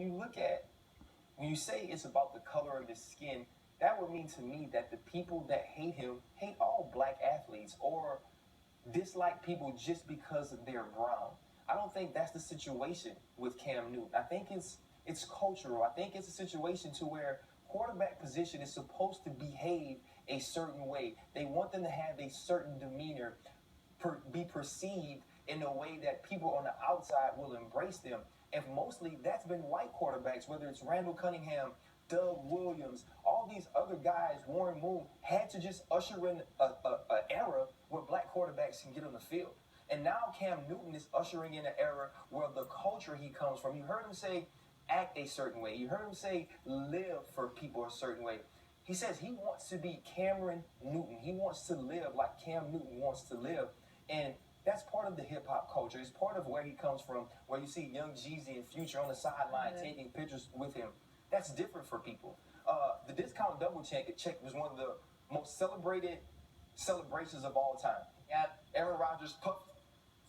when you say it's about the color of his skin, that would mean to me that the people that hate him hate all black athletes or dislike people just because they're brown. I don't think that's the situation with Cam Newton. I think it's cultural. I think it's a situation to where quarterback position is supposed to behave a certain way. They want them to have a certain demeanor, be perceived in a way that people on the outside will embrace them. And mostly that's been white quarterbacks, whether it's Randall Cunningham, Doug Williams, all these other guys, Warren Moon, had to just usher in a era where black quarterbacks can get on the field. And now Cam Newton is ushering in an era where the culture he comes from, you heard him say act a certain way. You heard him say live for people a certain way. He says he wants to be Cameron Newton. He wants to live like Cam Newton wants to live. And that's part of the hip-hop culture. It's part of where he comes from, where you see Young Jeezy and Future on the sideline taking pictures with him. That's different for people. The discount double check was one of the most celebrated celebrations of all time. Aaron Rodgers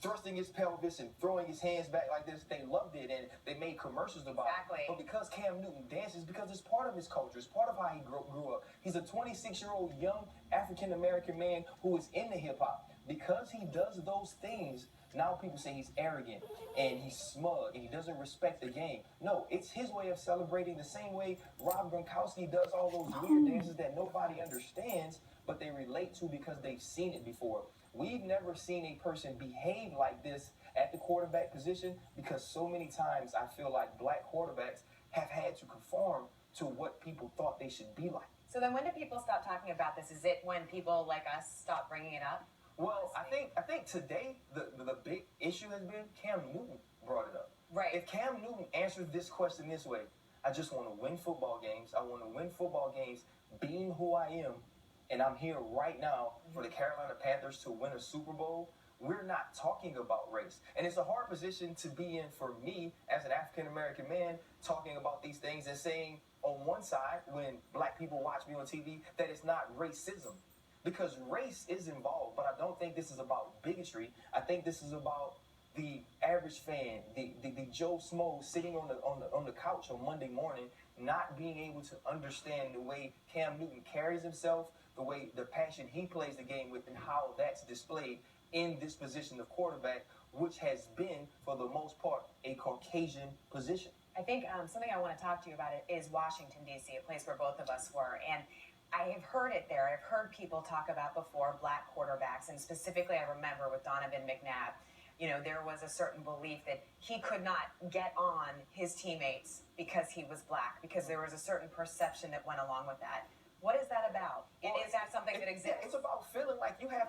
thrusting his pelvis and throwing his hands back like this. They loved it, and they made commercials about it. But because Cam Newton dances, because it's part of his culture, it's part of how he grew up. He's a 26-year-old young African-American man who is into hip-hop. Because he does those things, now people say he's arrogant and he's smug and he doesn't respect the game. No, it's his way of celebrating the same way Rob Gronkowski does all those weird dances that nobody understands, but they relate to because they've seen it before. We've never seen a person behave like this at the quarterback position because so many times I feel like black quarterbacks have had to conform to what people thought they should be like. So then when do people stop talking about this? Is it when people like us stop bringing it up? Well, I think today the big issue has been Cam Newton brought it up. Right. If Cam Newton answers this question this way, I just want to win football games. I want to win football games being who I am, and I'm here right now for the Carolina Panthers to win a Super Bowl. We're not talking about race. And it's a hard position to be in for me as an African-American man talking about these things and saying on one side when black people watch me on TV that it's not racism. Because race is involved, but I don't think this is about bigotry. I think this is about the average fan, the Joe Smo sitting on the couch on Monday morning, not being able to understand the way Cam Newton carries himself, the passion he plays the game with, and how that's displayed in this position of quarterback, which has been, for the most part, a Caucasian position. I think something I want to talk to you about is Washington, D.C., a place where both of us were. And I have heard it there. I've heard people talk about before black quarterbacks, and specifically I remember with Donovan McNabb, there was a certain belief that he could not get on his teammates because he was black, because there was a certain perception that went along with that. What is that about? And is that something that exists? It's about feeling like you have to